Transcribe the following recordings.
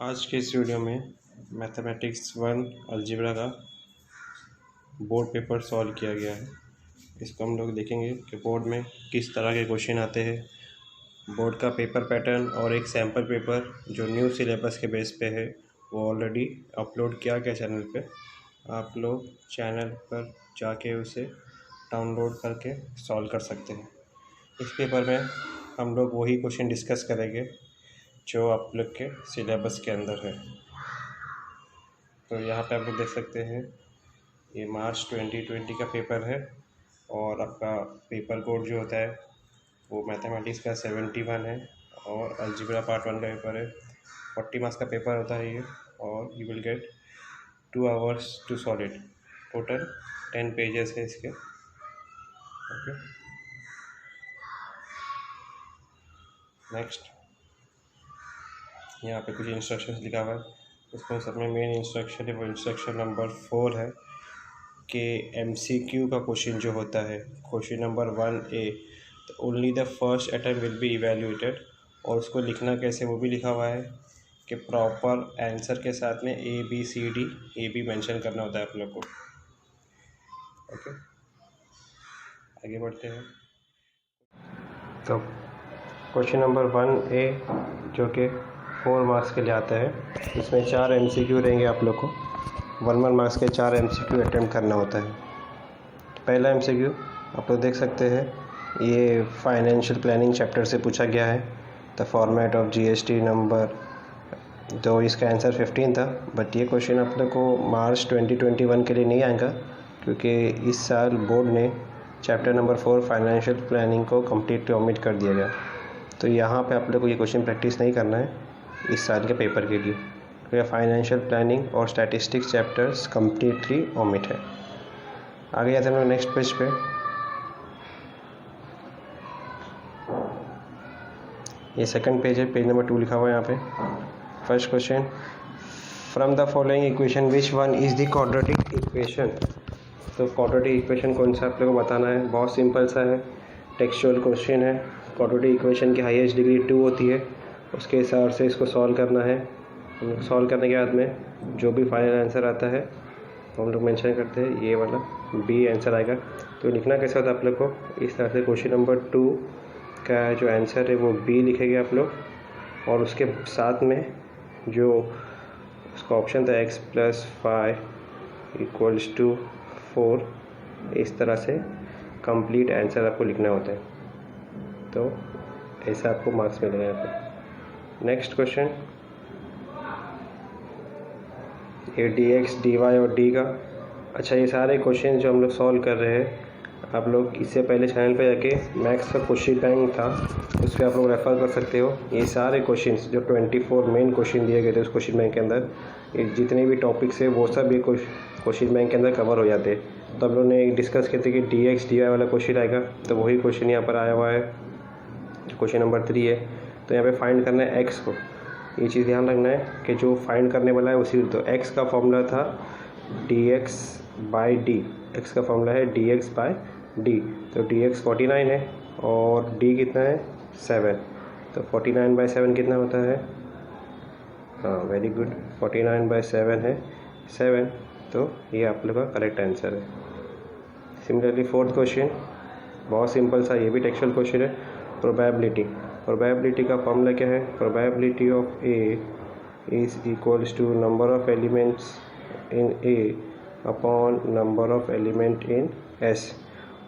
आज के इस वीडियो में मैथमेटिक्स 1 अलजेब्रा का बोर्ड पेपर सॉल्व किया गया है। इसको हम लोग देखेंगे कि बोर्ड में किस तरह के क्वेश्चन आते हैं। बोर्ड का पेपर पैटर्न और एक सैम्पल पेपर जो न्यू सिलेबस के बेस पे है वो ऑलरेडी अपलोड किया गया चैनल पे। आप लोग चैनल पर जाके उसे डाउनलोड करके सॉल्व कर सकते हैं। इस पेपर में हम लोग वही क्वेश्चन डिस्कस करेंगे जो आप लोग के सिलेबस के अंदर है। तो यहाँ पे आप लोग देख सकते हैं ये मार्च 2020 का पेपर है और आपका पेपर कोड जो होता है वो मैथमेटिक्स का 71 है और अलजेब्रा पार्ट 1 का पेपर है। 40 मार्क्स का पेपर होता है ये और you will get 2 hours to solve it. Total 10 pages है इसके। ओके, नेक्स्ट यहाँ पे कुछ इंस्ट्रक्शंस लिखा हुआ है। उसमें सब में मेन इंस्ट्रक्शन है वो इंस्ट्रक्शन नंबर 4 है कि MCQ का क्वेश्चन जो होता है क्वेश्चन नंबर 1A, तो only the first attempt will be evaluated. और उसको लिखना कैसे वो भी लिखा हुआ है कि प्रॉपर आंसर के साथ में ABCD ए भी मेंशन करना होता है आप लोग को। ओके, आगे बढ़ते हैं। तो क्वेश्चन नंबर 1A जो कि 4 मार्क्स के लिए आता है, इसमें 4 MCQ रहेंगे। आप लोग को 1 मार्क्स के 4 MCQ अटेम्प्ट करना होता है। पहला MCQ आप लोग देख सकते हैं, ये फाइनेंशियल प्लानिंग चैप्टर से पूछा गया है। The format of GST number, तो इसका आंसर 15 था। बट ये क्वेश्चन आप लोग को मार्च 2021 के लिए नहीं आएगा क्योंकि इस साल बोर्ड ने चैप्टर नंबर 4 फाइनेंशियल प्लानिंग को कम्प्लीटली ओमिट कर दिया गया। तो यहाँ पे आप लोग को ये क्वेश्चन प्रैक्टिस नहीं करना है इस साल के पेपर के लिए, क्योंकि फाइनेंशियल प्लानिंग और स्टैटिस्टिक्स चैप्टर्स कम्प्लीटली ओमिट है। आगे जाते हैं हम लोग नेक्स्ट पेज पे। ये सेकंड पेज है, पेज नंबर 2 लिखा हुआ है यहाँ पे। First question, from the following equation which one is the quadratic equation. तो क्वाड्रेटिक इक्वेशन कौन सा आप लोग को बताना है। बहुत सिंपल सा है, टेक्सचुअल क्वेश्चन है। क्वाड्रेटिक इक्वेशन की हाईएस्ट डिग्री 2 होती है, उसके हिसाब से इसको सॉल्व करना है। सॉल्व करने के बाद में जो भी फाइनल आंसर आता है हम लोग मेंशन करते हैं, ये वाला B आंसर आएगा। तो लिखना कैसा होता है आप लोग को, इस तरह से क्वेश्चन नंबर 2 का जो आंसर है वो B लिखेंगे आप लोग, और उसके साथ में जो उसका ऑप्शन था x + 5 = 4, इस तरह से कंप्लीट आंसर आपको लिखना होता है। तो ऐसा आपको मार्क्स मिलेगा यहाँ पे। नेक्स्ट क्वेश्चन, ये dx dy और d का। अच्छा, ये सारे क्वेश्चन जो हम लोग सॉल्व कर रहे हैं, आप लोग इससे पहले चैनल पे जाके मैथ्स का क्वेश्चन बैंक था, उस पर आप लोग रेफ़र कर सकते हो। ये सारे क्वेश्चन जो 24 मेन क्वेश्चन दिए गए थे उस क्वेश्चन बैंक के अंदर, ये जितने भी टॉपिक्स है वो सब ये क्वेश्चन बैंक के अंदर कवर हो जाते हैं। तो हम लोग ने डिस्कस किए थे कि dx dy वाला क्वेश्चन आएगा, तो वही क्वेश्चन यहाँ पर आया हुआ है, क्वेश्चन नंबर 3 है। तो यहाँ पे फाइंड करना है x को। ये चीज़ ध्यान रखना है कि जो फाइंड करने वाला है उसी, तो x का फॉर्मूला था dx/d, x का फॉर्मूला है dx/d। तो dx 49 है और d कितना है 7, तो 49/7 कितना होता है, हाँ वेरी गुड, 49/7 है 7। तो ये आप लोग का करेक्ट आंसर है। सिमिलरली फोर्थ क्वेश्चन बहुत सिंपल सा, ये भी टेक्सचुअल क्वेश्चन है। प्रोबेबिलिटी का फॉर्मूला क्या है, probability of A is equals to number of elements in A upon number of element in S।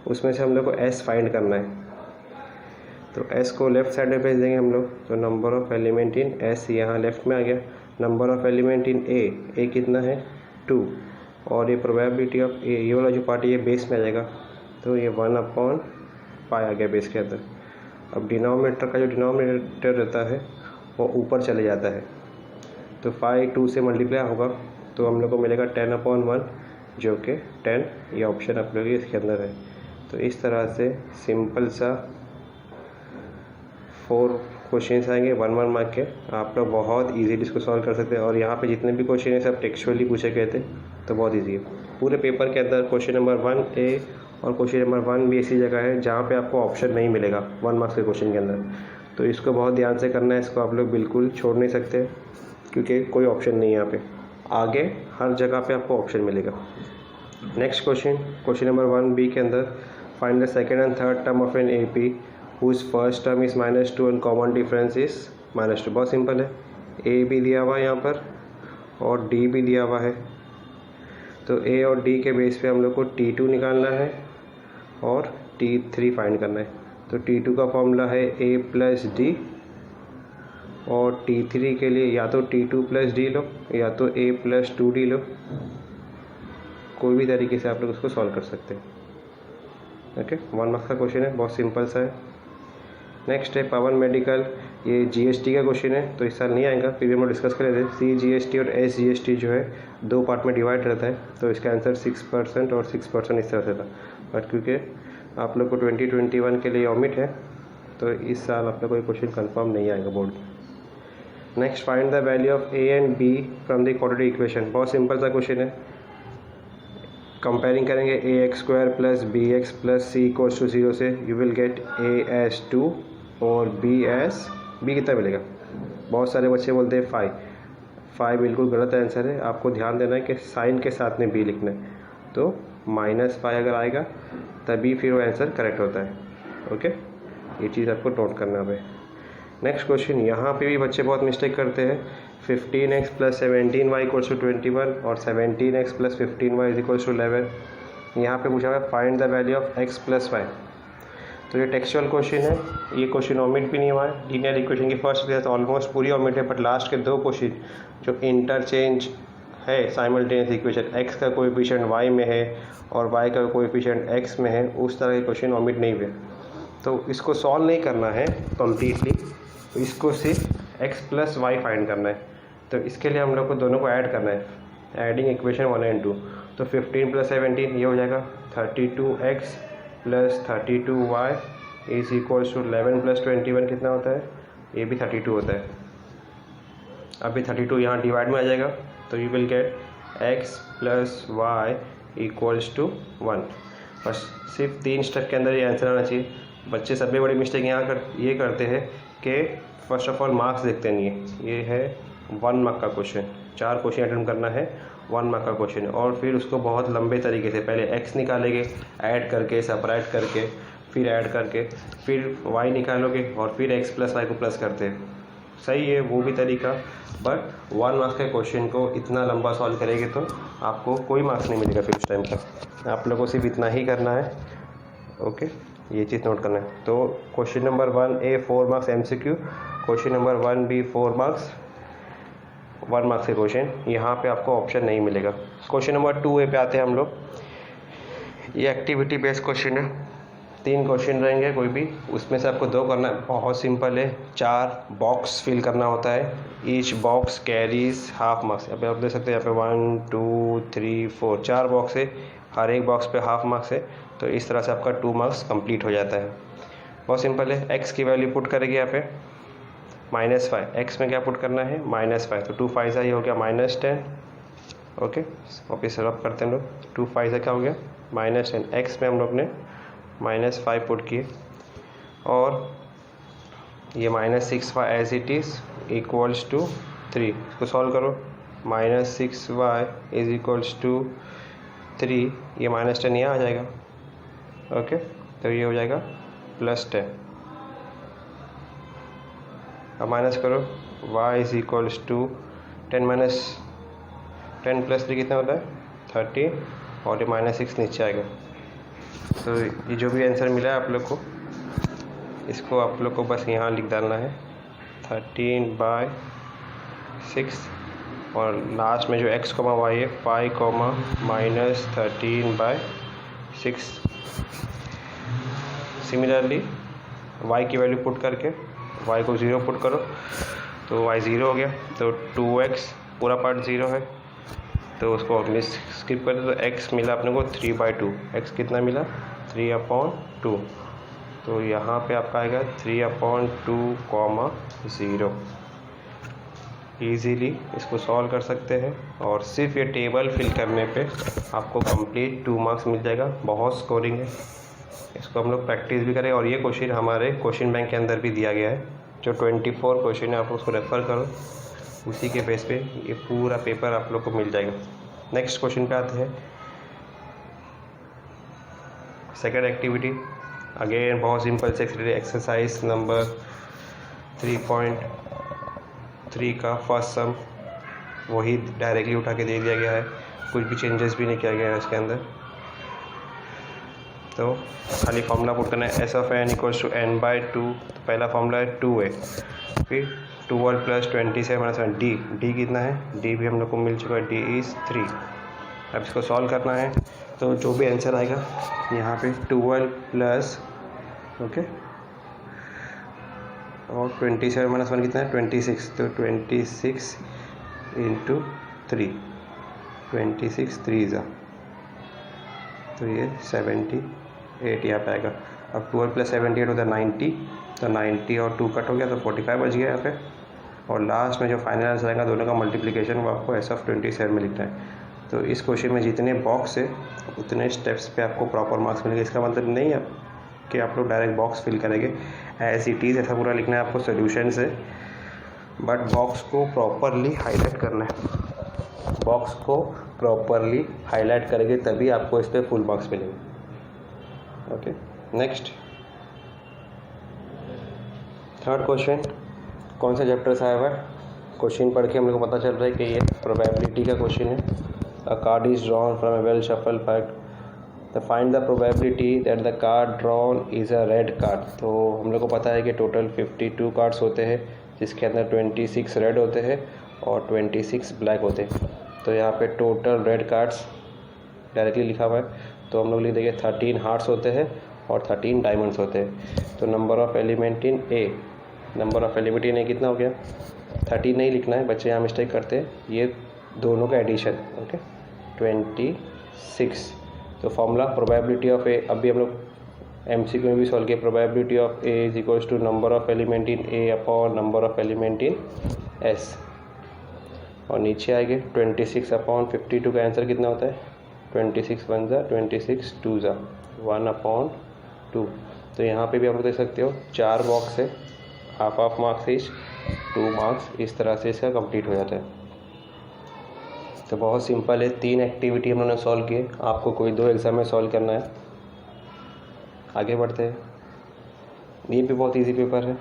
उसमें से हम लोग को S फाइंड करना है, तो S को लेफ्ट साइड में भेज देंगे हम लोग। तो number of element in S यहाँ लेफ्ट में आ गया। Number of element in A कितना है 2, और ये प्रोबेबिलिटी ऑफ A, ये वाला जो पार्ट ये बेस में आ जाएगा, तो ये 1/π आ गया बेस के अंदर। अब डिनोमिनेटर का जो डिनोमिनेटर रहता है वो ऊपर चले जाता है, तो 5 2 से मल्टीप्लाई होगा, तो हम लोग को मिलेगा 10/1, जो कि 10, ये ऑप्शन आप लोग इसके अंदर है। तो इस तरह से सिंपल सा 4 क्वेश्चन आएंगे 1 मार्क के, आप लोग बहुत इजीली इसको सॉल्व कर सकते हैं। और यहाँ पे जितने भी क्वेश्चन हैं सब टेक्सचुअली पूछे गए थे, तो बहुत इजी है। पूरे पेपर के अंदर क्वेश्चन नंबर 1A और क्वेश्चन नंबर 1 भी ऐसी जगह है जहाँ पे आपको ऑप्शन नहीं मिलेगा 1 मार्क्स के क्वेश्चन के अंदर, तो इसको बहुत ध्यान से करना है। इसको आप लोग बिल्कुल छोड़ नहीं सकते, क्योंकि कोई ऑप्शन नहीं है यहाँ पे। आगे हर जगह पे आपको ऑप्शन मिलेगा। नेक्स्ट क्वेश्चन नंबर 1B के अंदर find the second and third term of an AP whose first term is -2 and common difference is -2। बहुत सिंपल है, A भी दिया हुआ है यहाँ पर और D भी दिया हुआ है। तो A और D के बेस पे हम लोग को T2 निकालना है और T3 फाइंड करना है। तो T2 का फॉर्मूला है A + D और T3 के लिए या तो T2 + D लो या तो A + 2D लो, कोई भी तरीके से आप लोग उसको सॉल्व कर सकते हैं। ओके, 1 मार्क्स का क्वेश्चन है, बहुत सिंपल सा है। नेक्स्ट है पवन मेडिकल, ये GST का क्वेश्चन है तो इस साल नहीं आएगा, फिर भी हम लोग डिस्कस कर रहे थे। CGST और SGST जो है 2 पार्ट में डिवाइड रहता है, तो इसका आंसर 6% और 6% इस तरह से था। बट क्योंकि आप लोग को 2021 के लिए ओमिट है तो इस साल आप लोग को क्वेश्चन कंफर्म नहीं आएगा बोर्ड में। Next find the value of A and B from the quadratic equation. बहुत सिंपल सा क्वेश्चन है, कंपेयरिंग करेंगे AX² + BX + C = 0 से you will gate A as 2 और B कितना मिलेगा। बहुत सारे बच्चे बोलते हैं 5 बिल्कुल गलत आंसर है। आपको ध्यान देना है कि साइन के साथ में B लिखना है, तो -5 अगर आएगा तभी फिर वो आंसर करेक्ट होता है। ओके, ये चीज़ आपको नोट करना है। नेक्स्ट क्वेश्चन, यहाँ पे भी बच्चे बहुत मिस्टेक करते हैं। 15x + 17y = 21 और 17x + 15y = 11। यहाँ पे पूछा हुआ है find the value of x + y। तो ये टेक्सचुअल क्वेश्चन है, ये क्वेश्चन ओमिट भी नहीं हुआ है। लीनियर इक्वेशन की फर्स्ट क्लास ऑलमोस्ट पूरी ओमिट है, बट लास्ट के 2 क्वेश्चन जो इंटरचेंज है साइमल्टेनियस इक्वेशन, x का कोएफिशिएंट y में है और y का कोएफिशिएंट x में है, उस तरह के क्वेश्चन ओमिट नहीं हुए। तो इसको सॉल्व नहीं करना है कम्प्लीटली, इसको सिर्फ x + y फाइंड करना है। तो इसके लिए हम लोग को दोनों को ऐड करना है, एडिंग इक्वेशन 1 और 2। तो 15 + 17 ये हो जाएगा 32x + 32y = 11 + 21 कितना होता है, ये भी 32 होता है। अभी 32 यहाँ डिवाइड में आ जाएगा, तो you will gate x + y = 1। बस सिर्फ 3 स्टेप के अंदर ये आंसर आना चाहिए। बच्चे सबसे बड़ी मिस्टेक यहाँ ये करते हैं कि फर्स्ट ऑफ ऑल मार्क्स देखते नहीं है। ये है 1 मार्क का क्वेश्चन, 4 क्वेश्चन अटेम्प्ट करना है, 1 मार्क का क्वेश्चन, और फिर उसको बहुत लंबे तरीके से पहले x निकालेंगे, ऐड करके, सेपरेट करके, फिर ऐड करके, फिर y निकालोगे और फिर x + y को प्लस करते हैं। सही है वो भी तरीका, बट 1 मार्क्स के क्वेश्चन को इतना लंबा सॉल्व करेंगे तो आपको कोई मार्क्स नहीं मिलेगा फिर उस टाइम तक। आप लोगों को सिर्फ इतना ही करना है। ओके, ये चीज़ नोट करना है। तो question number 1A 4 marks MCQ, question number 1B 4 marks 1 marks के क्वेश्चन, यहाँ पे आपको ऑप्शन नहीं मिलेगा। क्वेश्चन नंबर 2A पे आते हैं हम लोग। ये एक्टिविटी बेस्ड क्वेश्चन है, 3 क्वेश्चन रहेंगे कोई भी, उसमें से आपको 2 करना है। बहुत सिंपल है, 4 बॉक्स फिल करना होता है, each box carries half marks. अभी आप देख सकते हैं यहाँ पे 1 2 3 4 4 बॉक्स है, हर एक बॉक्स पे हाफ मार्क्स है। तो इस तरह से आपका 2 मार्क्स कंप्लीट हो जाता है। बहुत सिंपल है, x की वैल्यू पुट करेंगे यहाँ पे -5, x में क्या पुट करना है -5, तो 2 5 ये हो गया -10। ओके, वापस रब करते हैं हम लोग, 2 5 क्या हो गया -10। x में हम लोग ने -5 पुट किए और ये -6y एज इट इज़ = 3। इसको सॉल्व करो, -6y = 3, ये -10 यहाँ आ जाएगा। ओके, तो ये हो जाएगा +10। अब माइनस करो, y = 10 - 10 + 3 कितना होता है 13, और ये -6 नीचे आएगा। तो ये जो भी आंसर मिला है आप लोग को, इसको आप लोग को बस यहाँ लिख डालना है 13/6, और लास्ट में जो x, y है 5, -13/6। सिमिलरली y की वैल्यू पुट करके y को 0 पुट करो, तो y 0 हो गया। तो 2x पूरा पार्ट 0 है, तो उसको मिस स्किप कर दो। तो x मिला अपने को 3/2, x कितना मिला 3/2, तो यहाँ पे आपका आएगा 3/2, 0। ईज़िली इसको सॉल्व कर सकते हैं, और सिर्फ ये टेबल फिल करने पे आपको कंप्लीट 2 मार्क्स मिल जाएगा। बहुत स्कोरिंग है, इसको हम लोग प्रैक्टिस भी करें। और ये क्वेश्चन हमारे क्वेश्चन बैंक के अंदर भी दिया गया है, जो 24 क्वेश्चन है, आप उसको रेफ़र करो। उसी के बेस पे ये पूरा पेपर आप लोग को मिल जाएगा। नेक्स्ट क्वेश्चन पे आते हैं। सेकेंड एक्टिविटी अगेन बहुत सिंपल से एक्सरसाइज नंबर 3.3 का फर्स्ट सम वही डायरेक्टली उठा के दे दिया गया है, कुछ भी चेंजेस भी नहीं किया गया है इसके अंदर। तो खाली फॉर्मूला पुट करना है S of n equals to n by 2। तो पहला फॉर्मूला है 2a, फिर 12 प्लस 27 माइनस 1 डी कितना है, डी भी हम लोग को मिल चुका है, डी इज़ 3। अब इसको सॉल्व करना है तो जो भी आंसर आएगा यहाँ पे 12 प्लस ओके और 27 माइनस 1 कितना है 26, तो 26 इंटू 3, 26 3 ज़ा, तो ये 78 यहाँ पे आएगा। अब 12 प्लस 78 होता है 90, तो 90 और 2 कट हो गया तो 45 बच गया यहाँ पे। और लास्ट में जो फाइनल आंसर आएगा दोनों का मल्टीप्लिकेशन वो आपको एस ऑफ 27 में लिखना है। तो इस क्वेश्चन में जितने बॉक्स है उतने स्टेप्स पे आपको प्रॉपर मार्क्स मिलेंगे। इसका मतलब नहीं है कि आप लोग डायरेक्ट बॉक्स फिल करेंगे, एज इट इज़ ऐसा पूरा लिखना है आपको सोल्यूशन से, बट बॉक्स को प्रॉपरली हाईलाइट करना है। बॉक्स को प्रॉपरली हाईलाइट करेंगे तभी आपको इस पर फुल मार्क्स मिलेंगे। ओके, नेक्स्ट थर्ड क्वेश्चन कौन सा चैप्टर से आया हुआ है? क्वेश्चन पढ़ के हम लोग को पता चल रहा है कि ये प्रोबेबिलिटी का क्वेश्चन है। अ card is drawn from a well shuffle pack, the find the probability that the card drawn is a red card. तो हम लोग को पता है कि टोटल 52 कार्ड्स होते हैं जिसके अंदर 26 रेड होते हैं और 26 ब्लैक होते हैं। तो यहाँ पे टोटल रेड कार्ड्स डायरेक्टली लिखा हुआ है, तो हम लोग लिख देंगे 13 हार्ट्स होते हैं और 13 डायमंड्स होते हैं। तो number of element in A, number of element in A कितना हो गया 30 नहीं लिखना है बच्चे, यहाँ मिस्टेक करते हैं, ये दोनों का एडिशन। ओके 26। तो फॉर्मूला प्रोबेबिलिटी ऑफ ए, अभी हम लोग एमसीक्यू में भी सॉल्व किया, probability of A is equals to number of element in A upon number of element in S. और नीचे आएंगे 26 अपॉन 52 का आंसर कितना होता है 26 1 ज़ा 26 2 ज़ा 1 अपॉन 2। तो यहाँ पे भी आप देख सकते हो 4 बॉक्स है, half half marks etch 2 marks, इस तरह से इसका कंप्लीट हो जाता है। तो बहुत सिंपल है, 3 एक्टिविटी हम लोगों ने सॉल्व किए, आपको कोई 2 एग्ज़ाम में सॉल्व करना है। आगे बढ़ते हैं, ये भी बहुत इजी पेपर है,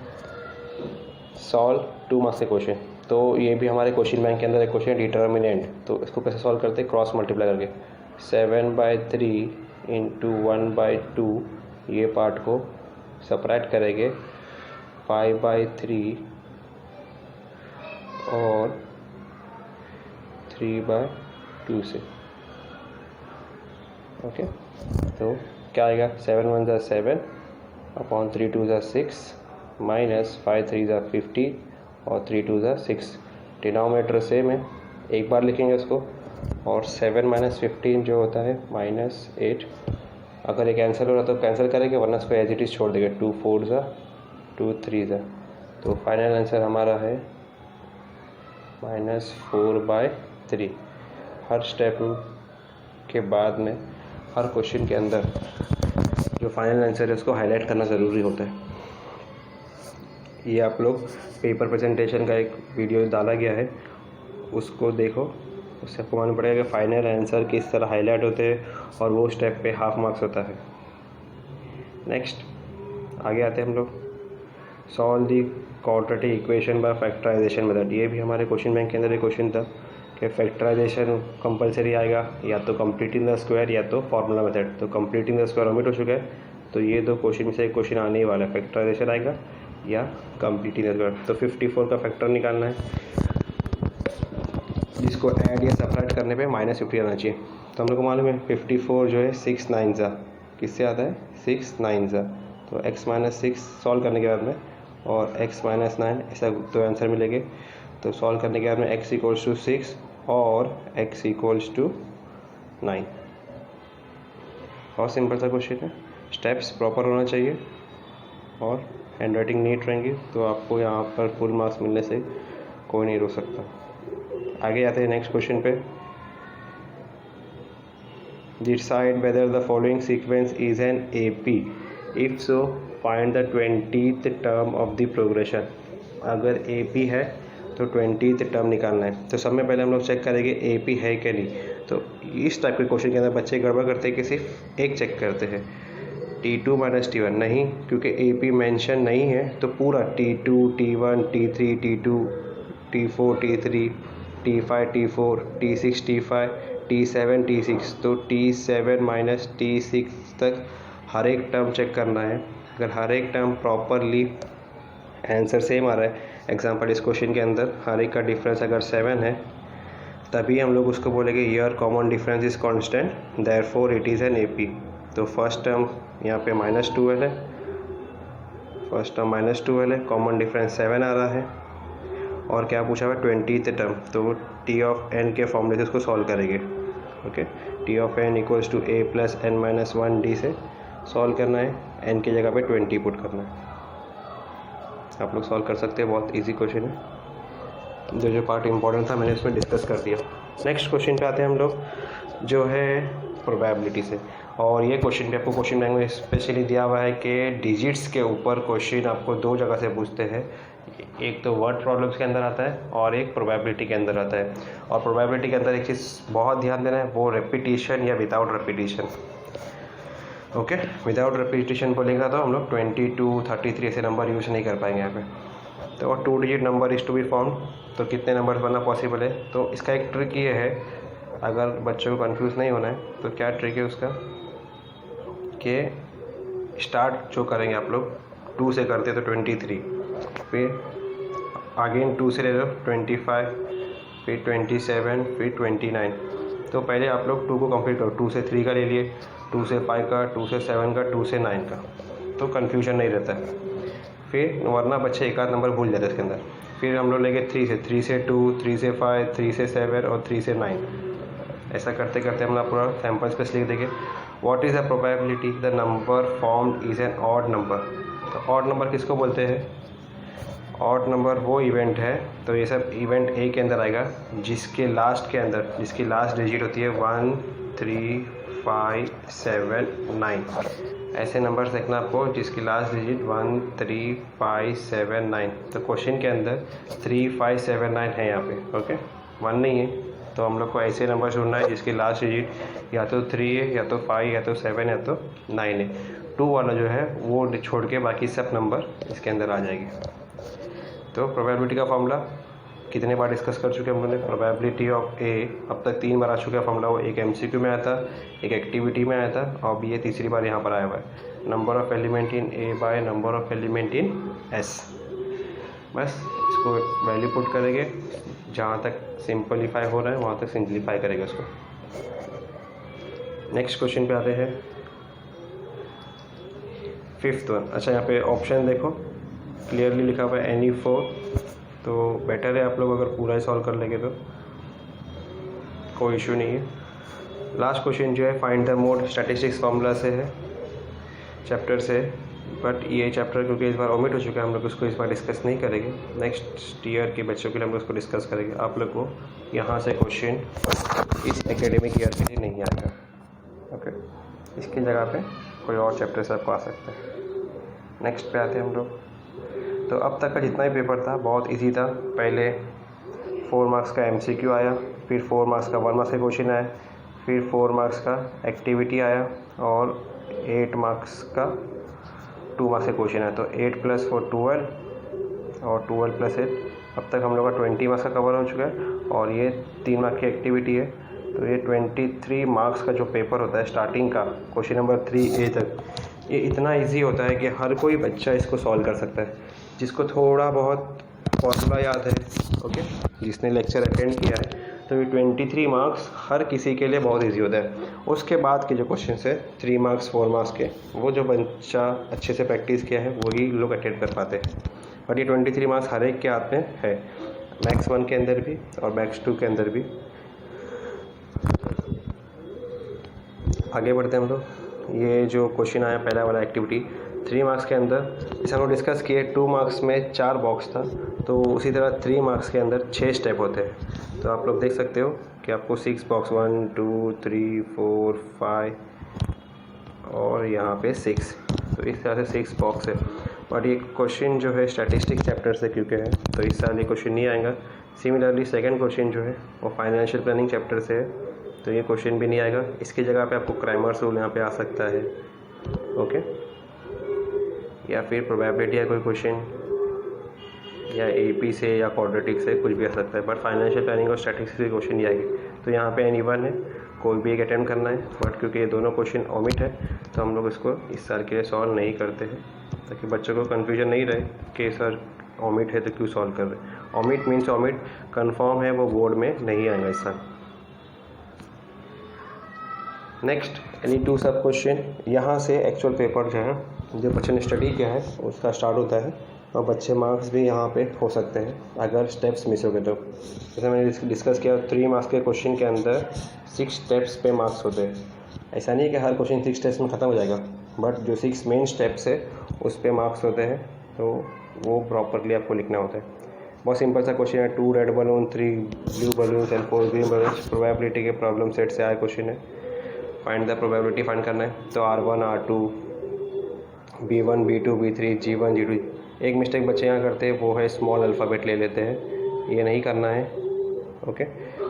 सॉल्व 2 मार्क्स के क्वेश्चन। तो ये भी हमारे क्वेश्चन बैंक के अंदर एक क्वेश्चन है डिटर्मिनेंट। तो इसको कैसे सॉल्व करते हैं, क्रॉस मल्टीप्लाई करके 7/3 इंटू 1/2, ये पार्ट को सेपरेट करेंगे 5/3 और 3/2 से। ओके, तो क्या आएगा 7 1 ज़ा 7 अपॉन 3 2 ज़ा 6 माइनस 5 3 ज़ा 50 और 3 2 ज़ा 6। डिनोमिनेटर सेम है, एक बार लिखेंगे उसको, और 7 माइनस 15 जो होता है -8। अगर ये कैंसिल हो रहा तो कैंसिल करेंगे, वरना इसको एज इट इज़ छोड़ देंगे, 2 4 ज़ा 2 3 ज़ा। तो फाइनल आंसर हमारा है -4/3। हर स्टेप के बाद में हर क्वेश्चन के अंदर जो फाइनल आंसर है उसको हाईलाइट करना ज़रूरी होता है। ये आप लोग पेपर प्रेजेंटेशन का एक वीडियो डाला गया है, उसको देखो, उससे आपको मालूम पड़ेगा कि फाइनल आंसर किस तरह हाईलाइट होते हैं और वो स्टेप पे हाफ मार्क्स होता है। नेक्स्ट आगे आते हैं हम लोग, solve the quadratic equation by factorisation method. ये भी हमारे क्वेश्चन बैंक के अंदर एक क्वेश्चन था कि फैक्टराइजेशन कंपलसरी आएगा, या तो कंप्लीटिंग द स्क्वायर या तो फार्मूला मेथड। तो कंप्लीटिंग द स्क्वायर ओमिट हो चुका है, तो ये 2 क्वेश्चन में से एक क्वेश्चन आने ही वाला है, फैक्टराइजेशन आएगा या कंप्लीटिंग द स्क्वायर। तो 54 का फैक्टर निकालना है, जिसको ऐड या सेपरेट करने पे -50 आना चाहिए। तो हम लोग को मालूम है 54 जो है 6 9 ज़ा, किससे आता है 6 9 ज़ा। तो x - 6 सॉल्व करने के बाद में और x - 9 ऐसा 2 आंसर मिलेंगे। तो सॉल्व करने के बाद में x = 6 और x = 9। बहुत सिंपल सा क्वेश्चन है, स्टेप्स प्रॉपर होना चाहिए और हैंड राइटिंग नीट रहेंगी तो आपको यहाँ पर फुल मार्क्स मिलने से कोई नहीं रोक सकता। आगे आते हैं नेक्स्ट क्वेश्चन पे, decide whether the following sequence is an AP, if so find the 20th term of the progression. अगर AP है तो 20th टर्म निकालना है। तो सब में पहले हम लोग चेक करेंगे AP है कि नहीं। तो इस टाइप के क्वेश्चन के अंदर बच्चे गड़बड़ करते हैं कि सिर्फ एक चेक करते हैं, T2 - T1 नहीं, क्योंकि AP मेंशन नहीं है तो पूरा T2 T1 T3 T2 T4 T3 T5 T4 T6 T5 T7 T6, तो T7 - T6 तक हर एक टर्म चेक करना है। अगर हर एक टर्म प्रॉपरली आंसर सेम आ रहा है, एग्जांपल इस क्वेश्चन के अंदर हर एक का डिफरेंस अगर 7 है, तभी हम लोग उसको बोलेंगे year common difference is constant, therefore it is an AP। तो फर्स्ट टर्म यहाँ पे -12 है, फर्स्ट टर्म -12 है, कॉमन डिफरेंस 7 आ रहा है। और क्या पूछा हुआ है 20th टर्म, तो T ऑफ n के फॉर्मूले से उसको सॉल्व करेंगे। Okay, T of n = A + n - 1D से सॉल्व करना है, n की जगह पे 20 पुट करना है। आप लोग सॉल्व कर सकते हैं, बहुत इजी क्वेश्चन है। जो पार्ट इंपॉर्टेंट था मैंने इसमें डिस्कस कर दिया। नेक्स्ट क्वेश्चन पे आते हैं हम लोग, जो है प्रोबेबिलिटी से। और ये क्वेश्चन पे आपको क्वेश्चन बैंक में स्पेशली दिया हुआ है कि डिजिट्स के ऊपर क्वेश्चन आपको दो जगह से पूछते हैं, एक तो वर्ड प्रॉब्लम्स के अंदर आता है और एक प्रोबेबिलिटी के अंदर आता है। और प्रोबेबिलिटी के अंदर एक चीज़ बहुत ध्यान देना है, वो रेपिटेशन या without repetition. Okay, without repetition बोलेगा तो हम लोग 22 33 ऐसे नंबर यूज़ नहीं कर पाएंगे यहाँ पे। तो और 2 digit number is to be found, तो कितने नंबर्स बनना पॉसिबल है। तो इसका एक ट्रिक ये है, अगर बच्चों को कंफ्यूज नहीं होना है तो क्या ट्रिक है उसका, कि स्टार्ट जो करेंगे आप लोग 2 से करते हैं तो 23, फिर अगेन 2 से ले लो 25, फिर 27, फिर 29। तो पहले आप लोग 2 को कंप्लीट करो, 2 से 3 का ले लिए, 2 से 5 का, 2 से 7 का, 2 से 9 का, तो कन्फ्यूजन नहीं रहता है। फिर वरना बच्चे एक आध नंबर भूल जाते हैं इसके अंदर। फिर हम लोग लेंगे 3 से 2, 3 से 5, 3 से 7 और 3 से 9। ऐसा करते करते हम लोग पूरा सैम्पल स्पेस लिख देंगे। What is the probability the number formed is an odd number. तो ऑड नंबर किसको बोलते हैं, ऑड नंबर वो इवेंट है, तो ये सब इवेंट ए के अंदर आएगा जिसके लास्ट के अंदर, जिसकी लास्ट डिजिट होती है 1 3 5 7 9। ऐसे नंबर्स देखना आपको जिसकी लास्ट डिजिट 1 3 5 7 9। तो क्वेश्चन के अंदर 3 5 7 9 है यहाँ पे। ओके, 1 नहीं है, तो हम लोग को ऐसे नंबर ढूंढना है जिसकी लास्ट डिजिट या तो 3 है, या तो 5, या तो 7, या तो 9 है। 2 वाला जो है वो छोड़ के बाकी सब नंबर इसके अंदर आ जाएगी। तो प्रोबेबिलिटी का फॉर्मूला कितने बार डिस्कस कर चुके हैं हम लोगों ने। प्रोबेबिलिटी ऑफ ए अब तक 3 बार आ चुका है फॉर्मूला, वो एक MCQ में आया था, एक एक्टिविटी में आया था, और अब ये तीसरी बार यहाँ पर आया हुआ है। Number of element in A by number of element in S. बस इसको वैल्यू पुट करेंगे, जहाँ तक सिंपलीफाई हो रहा है वहाँ तक सिंपलीफाई करेंगे उसको। नेक्स्ट क्वेश्चन पे आते हैं, 5th वन। अच्छा, यहाँ पे ऑप्शन देखो, क्लियरली लिखा हुआ है any 4, तो बेटर है आप लोग अगर पूरा ही सॉल्व कर लेंगे तो कोई इशू नहीं है। लास्ट क्वेश्चन जो है find the mode, statistics formula से है, चैप्टर से, बट ये चैप्टर क्योंकि इस बार ओमिट हो चुका है, हम लोग उसको इस बार डिस्कस नहीं करेंगे। नेक्स्ट ईयर के बच्चों के लिए हम लोग उसको डिस्कस करेंगे। आप लोग को यहाँ से क्वेश्चन इस एकेडमिक ईयर के लिए नहीं आएगा। ओके, इसकी जगह पे कोई और चैप्टर से आपको आ सकता है। नेक्स्ट पे आते हैं हम लोग। तो अब तक का जितना भी पेपर था बहुत इजी था। पहले 4 मार्क्स का MCQ आया, फिर 4 मार्क्स का 1 मार्क्स का क्वेश्चन आया, फिर 4 मार्क्स का एक्टिविटी आया, और 8 मार्क्स का 2 मार्क्स का क्वेश्चन आया। तो 8 + 4 12, और 12 + 8, अब तक हम लोग का 20 मार्क्स का कवर हो चुका है। और ये 3 मार्क्स की एक्टिविटी है, तो ये 23 मार्क्स का जो पेपर होता है स्टार्टिंग का, क्वेश्चन नंबर 3A तक, ये इतना इजी होता है कि हर कोई बच्चा इसको सॉल्व कर सकता है, जिसको थोड़ा बहुत फॉर्मूला याद है। ओके, जिसने लेक्चर अटेंड किया है, तो ये 23 मार्क्स हर किसी के लिए बहुत इजी होता है। उसके बाद के जो क्वेश्चन है 3 मार्क्स 4 मार्क्स के, वो जो बच्चा अच्छे से प्रैक्टिस किया है वही लोग अटेंड कर पाते हैं। और ये 23 मार्क्स हर एक के हाथ में है, मैक्स 1 के अंदर भी और मैक्स 2 के अंदर भी। आगे बढ़ते हैं हम लोग। ये जो क्वेश्चन आया पहला वाला एक्टिविटी 3 मार्क्स के अंदर, इसे हम लोग डिस्कस किए। 2 मार्क्स में 4 बॉक्स था, तो उसी तरह 3 मार्क्स के अंदर 6 स्टेप होते हैं। तो आप लोग देख सकते हो कि आपको 6 बॉक्स 1 2 3 4 5 और यहाँ पे 6, तो इस तरह से 6 बॉक्स है। और ये क्वेश्चन जो है स्टैटिस्टिक्स चैप्टर से क्योंकि है, तो इस साल ये क्वेश्चन नहीं आएगा। सिमिलरली सेकंड क्वेश्चन जो है वो फाइनेंशियल प्लानिंग चैप्टर से है, तो ये क्वेश्चन भी नहीं आएगा। इसकी जगह पे आपको क्राइमर्स रूल यहाँ पे आ सकता है, ओके, या फिर प्रोबेबिलिटी या कोई क्वेश्चन या एपी से या क्वाड्रेटिक से कुछ भी आ सकता है, बट फाइनेंशियल प्लानिंग और स्टैटिस्टिक्स के क्वेश्चन नहीं आएंगे। तो यहाँ पे एनीवन है, कोई भी एक अटेम्प्ट करना है, बट क्योंकि ये दोनों क्वेश्चन ओमिट है तो हम लोग इसको इस साल के लिए सॉल्व नहीं करते हैं, ताकि बच्चों को कन्फ्यूजन नहीं रहे कि सर ओमिट है तो क्यों सॉल्व कर रहे हैं। ओमिट मीन्स ओमिट, कन्फर्म है वो बोर्ड में नहीं आएगा इस साल। नेक्स्ट एनी टू सब क्वेश्चन, यहाँ से एक्चुअल पेपर जो है जो बच्चे ने स्टडी किया है उसका स्टार्ट होता है, और बच्चे मार्क्स भी यहाँ पे हो सकते हैं अगर स्टेप्स मिस हो गए तो। जैसे मैंने डिस्कस किया 3 मार्क्स के क्वेश्चन के अंदर 6 स्टेप्स पे मार्क्स होते हैं। ऐसा नहीं है कि हर क्वेश्चन 6 स्टेप्स में ख़त्म हो जाएगा, बट जो 6 मेन स्टेप्स है उस पर मार्क्स होते हैं, तो वो प्रॉपरली आपको लिखना होता है। बहुत सिंपल सा क्वेश्चन है, 2 red balloon, 3 blue balloons and 4 green balloons, probability के प्रॉब्लम सेट से आया क्वेश्चन है। फाइंड द प्रोबेबिलिटी फाइंड करना है, तो R1 R2 B1 B2 B3 G1 G2। एक मिस्टेक बच्चे यहाँ करते हैं वो है स्मॉल अल्फ़ाबेट ले लेते हैं, ये नहीं करना है, ओके,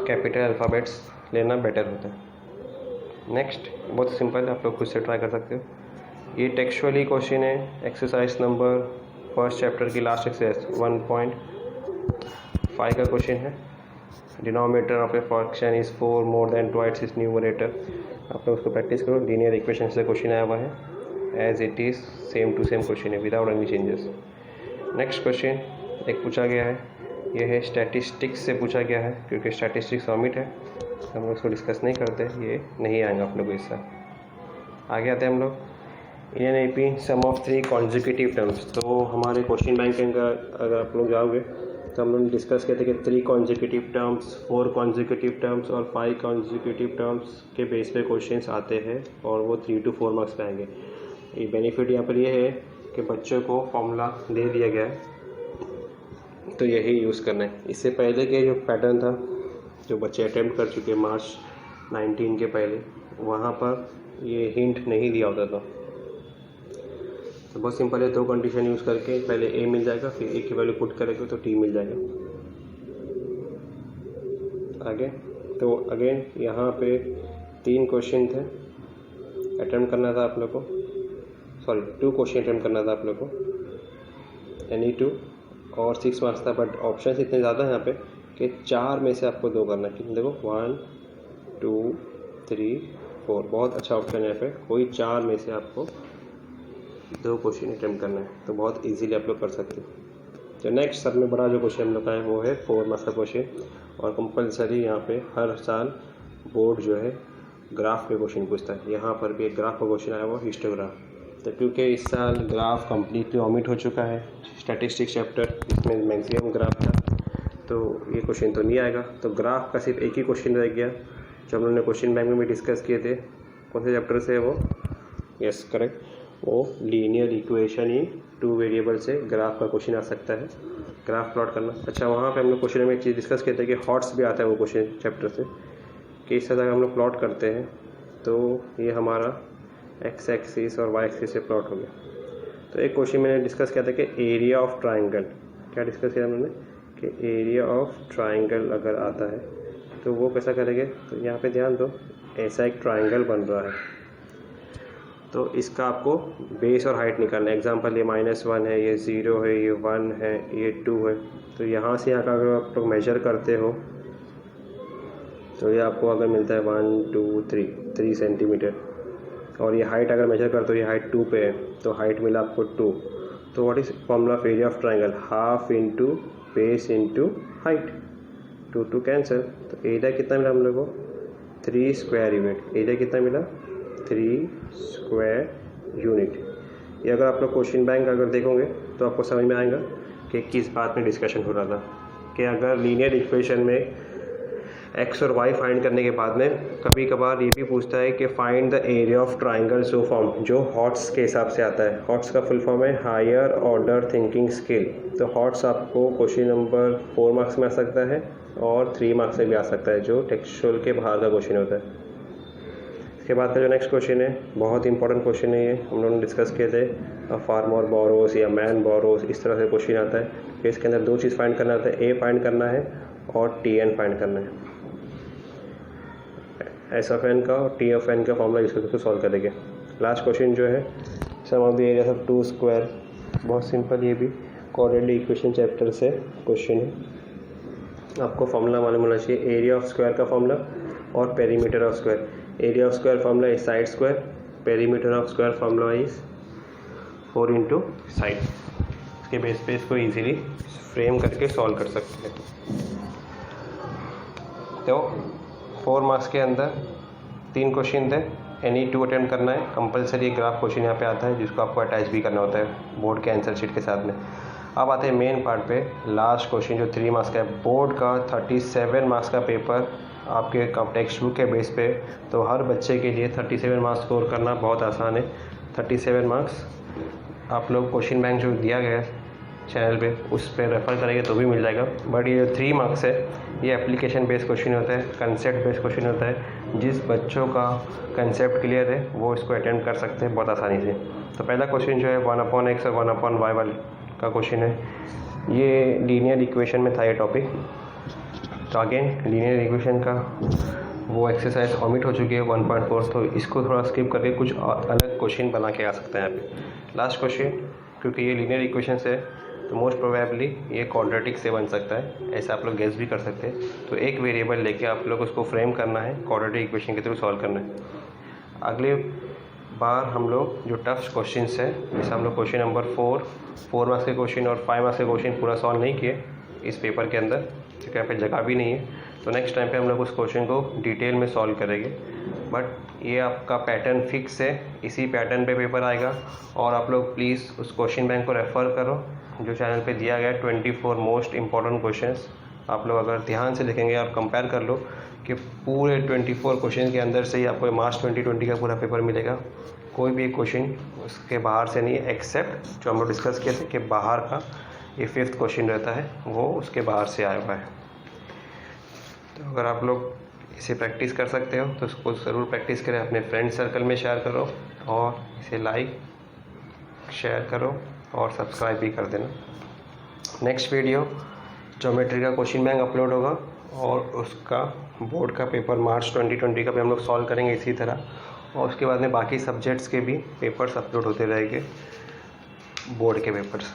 कैपिटल अल्फ़ाबेट्स लेना बेटर होता है। नेक्स्ट बहुत सिंपल है, आप लोग खुद से ट्राई कर सकते हो। ये टेक्सचुअली क्वेश्चन है, एक्सरसाइज नंबर फर्स्ट चैप्टर की लास्ट एक्सरसाइज 1.5 का क्वेश्चन है। Denominator of a fraction is 4 more than twice is numerator. आप लोग उसको प्रैक्टिस करो, लीनियर इक्वेशन से क्वेश्चन आया हुआ है, as it is same to same question है without any changes. Next question एक पूछा गया है, ये है स्टैटिस्टिक्स से पूछा गया है, क्योंकि स्टैटिस्टिक्स ओमिट है हम लोग इसको डिस्कस नहीं करते, ये नहीं आएगा आप लोग को इससे। आगे आते हैं हम लोग Indian AP some of 3 consecutive terms. तो हमारे क्वेश्चन बैंक के अंदर अगर आप लोग जाओगे तो हम लोग डिस्कस किए थे कि 3 कॉन्जिक्यूटिव टर्म्स, 4 कॉन्जिक्यूटिव टर्म्स और 5 कॉन्जिक्यूटिव टर्म्स के बेस पे क्वेश्चंस आते हैं, और वो 3 to 4 मार्क्स पे आएंगे। ये बेनिफिट यहाँ पर ये है कि बच्चों को फॉर्मूला दे दिया गया है, तो यही यूज़ करना है। इससे पहले के जो पैटर्न था, जो बच्चे अटेम्प्ट कर चुके मार्च 19 के पहले, वहाँ पर ये हिंट नहीं दिया होता था। तो बहुत सिंपल है, 2 कंडीशन यूज़ करके पहले ए मिल जाएगा, फिर ए की वैल्यू पुट करेंगे तो टी मिल जाएगा। आगे तो अगेन यहाँ पे 3 क्वेश्चन थे, अटेम्प्ट करना था आप लोग को, सॉरी 2 क्वेश्चन अटेम्प्ट करना था आप लोग को, एनी 2, और 6 मार्क्स था। बट ऑप्शन इतने ज़्यादा हैं यहाँ पे कि 4 में से आपको 2 करना है। कितने देखो 1 2 3 4, बहुत अच्छा ऑप्शन है यहाँ पे, कोई 4 में से आपको 2 क्वेश्चन अटेम्प्ट करना है, तो बहुत इजीली आप लोग कर सकते हो। तो नेक्स्ट सब में बड़ा जो क्वेश्चन हम लोग का है वो है 4 मार्क्स का क्वेश्चन, और कंपलसरी यहाँ पे हर साल बोर्ड जो है ग्राफ पे क्वेश्चन पूछता है। यहाँ पर भी एक ग्राफ का क्वेश्चन आया हुआ, हिस्टोग्राफ। तो क्योंकि इस साल ग्राफ कम्प्लीटली ओमिट हो चुका है स्टैटिस्टिक्स चैप्टर, जिसमें मैक्सिमम ग्राफ था, तो ये क्वेश्चन तो नहीं आएगा। तो ग्राफ का सिर्फ एक ही क्वेश्चन रह गया, जो हम लोगों ने क्वेश्चन बैंक में भी डिस्कस किए थे। कौन से चैप्टर से है वो? यस करेक्ट, वो लीनियर इक्वेशन ही 2 वेरिएबल से ग्राफ का क्वेश्चन आ सकता है, ग्राफ प्लॉट करना। अच्छा, वहाँ पे हम लोग क्वेश्चन में एक चीज़ डिस्कस किए थे कि हॉट्स भी आता है वो क्वेश्चन चैप्टर से, कि इस तरह हम लोग प्लॉट करते हैं, तो ये हमारा एक्स एक्सिस और वाई एक्सिस से प्लॉट हो गया। तो एक क्वेश्चन मैंने डिस्कस किया था कि एरिया ऑफ ट्राइंगल, क्या डिस्कस किया हमने कि एरिया ऑफ ट्राइंगल अगर आता है तो वो कैसा करेंगे। तो यहाँ पे ध्यान दो, ऐसा एक ट्राइंगल बन रहा है, तो इसका आपको बेस और हाइट निकालना है। एग्जांपल ये -1 है, ये 0 है, ये 1 है, ये 2 है। तो यहाँ से यहाँ का अगर आप लोग मेजर करते हो तो ये आपको अगर मिलता है 1 2 3 सेंटीमीटर, और ये हाइट अगर मेजर करते हो ये हाइट 2 पे है, तो हाइट मिला आपको 2। तो what is formula of area of triangle? Half into base into height, 2 2 cancel. तो एरिया कितना मिला हम लोग को? 3 स्क्वायर यूनिट। एरिया कितना मिला? 3 स्क्वायर यूनिट। ये अगर आप लोग क्वेश्चन बैंक अगर देखोगे तो आपको समझ में आएगा कि किस बात में डिस्कशन हो रहा था, कि अगर लीनियर इक्वेशन में एक्स और वाई फाइंड करने के बाद में कभी कभार ये भी पूछता है कि find the area of triangle so form, जो हॉट्स के हिसाब से आता है। हॉट्स का फुल फॉर्म है हायर ऑर्डर थिंकिंग स्किल। तो हॉट्स आपको क्वेश्चन नंबर 4 मार्क्स में आ सकता है और 3 मार्क्स में भी आ सकता है, जो टेक्सचुअल के बाहर का क्वेश्चन होता है। इसके बाद का जो नेक्स्ट क्वेश्चन है, बहुत इंपॉर्टेंट क्वेश्चन है ये, हम लोगों ने डिस्कस किए थे। फार्मर बोरोस या मैन बोरोस, इस तरह से क्वेश्चन आता है। स्पेस के अंदर दो चीज़ फाइंड करना होता है, ए फाइंड करना है और टी एन फाइंड करना है। एस ऑफ एन का और टी ऑफ एन का फॉर्मूला यूज़ करके सॉल्व करेंगे। लास्ट क्वेश्चन जो है sum of the areas of two square, बहुत सिंपल, ये भी कोऑर्डिनेट इक्वेशन चैप्टर से क्वेश्चन है। आपको फॉर्मूला मालूम होना चाहिए, एरिया ऑफ स्क्वायर का फॉर्मूला और perimeter of square. Area of square formula is side square, perimeter of square formula is 4 into side. इसके बेस पे इसको इजीली फ्रेम करके सॉल्व कर सकते हैं। तो 4 मार्क्स के अंदर 3 क्वेश्चन थे, एनी 2 अटेम्प्ट करना है। कंपलसरी ग्राफ क्वेश्चन यहाँ पे आता है जिसको आपको अटैच भी करना होता है बोर्ड के आंसर शीट के साथ में। अब आते हैं मेन पार्ट पे, लास्ट क्वेश्चन जो 3 मार्क्स का है। बोर्ड का 37 मार्क्स का पेपर आपके टेक्स्ट बुक के बेस पे, तो हर बच्चे के लिए 37 मार्क्स स्कोर करना बहुत आसान है। 37 मार्क्स आप लोग क्वेश्चन बैंक जो दिया गया है चैनल पे उस पर रेफ़र करेंगे तो भी मिल जाएगा। बट ये जो 3 मार्क्स है ये एप्लीकेशन बेस्ड क्वेश्चन होता है, कंसेप्ट बेस्ड क्वेश्चन होता है। जिस बच्चों का कंसेप्ट क्लियर है वो इसको अटेम्प्ट कर सकते हैं बहुत आसानी से। तो पहला क्वेश्चन जो है 1/x और 1/y वाले का क्वेश्चन है। ये लीनियर इक्वेशन में था ये टॉपिक। तो अगेन लीनियर इक्वेशन का वो एक्सरसाइज ऑमिट हो चुकी है 1.4, तो इसको थोड़ा स्किप करके कुछ अलग क्वेश्चन बना के आ सकते हैं यहाँ पे। लास्ट क्वेश्चन, क्योंकि ये लीनियर इक्वेशन से तो मोस्ट प्रोबेबली ये क्वाड्रेटिक से बन सकता है, ऐसा आप लोग गेस भी कर सकते हैं। तो एक वेरिएबल लेके आप लोग उसको फ्रेम करना है, क्वाड्रेटिक इक्वेशन के थ्रू सॉल्व करना है। अगले बार हम लोग जो टफ क्वेश्चंस है, जैसे हम लोग क्वेश्चन नंबर 4 मार्क्स के क्वेश्चन और 5 मार्क्स के क्वेश्चन पूरा सॉल्व नहीं किए इस पेपर के अंदर, क्योंकि यहाँ पे जगह भी नहीं है। तो नेक्स्ट टाइम पे हम लोग उस क्वेश्चन को डिटेल में सॉल्व करेंगे। बट ये आपका पैटर्न फिक्स है, इसी पैटर्न पे पेपर आएगा। और आप लोग प्लीज़ उस क्वेश्चन बैंक को रेफ़र करो जो चैनल पे दिया गया है, 24 मोस्ट इंपॉर्टेंट क्वेश्चंस। आप लोग अगर ध्यान से देखेंगे और कंपेयर कर लो कि पूरे 24 क्वेश्चन के अंदर से ही आपको मार्च 2020 का पूरा पेपर मिलेगा। कोई भी एक क्वेश्चन उसके बाहर से नहीं है, एक्सेप्ट जो हम लोग डिस्कस किए थे कि बाहर का ये 5th क्वेश्चन रहता है वो उसके बाहर से आया हुआ है। तो अगर आप लोग इसे प्रैक्टिस कर सकते हो तो उसको ज़रूर प्रैक्टिस करें, अपने फ्रेंड सर्कल में शेयर करो और इसे लाइक शेयर करो और सब्सक्राइब भी कर देना। नेक्स्ट वीडियो ज्योमेट्री का क्वेश्चन बैंक अपलोड होगा और उसका बोर्ड का पेपर मार्च 2020 का भी हम लोग सॉल्व करेंगे इसी तरह। और उसके बाद में बाकी सब्जेक्ट्स के भी पेपर्स अपलोड होते रहेंगे, बोर्ड के पेपर्स।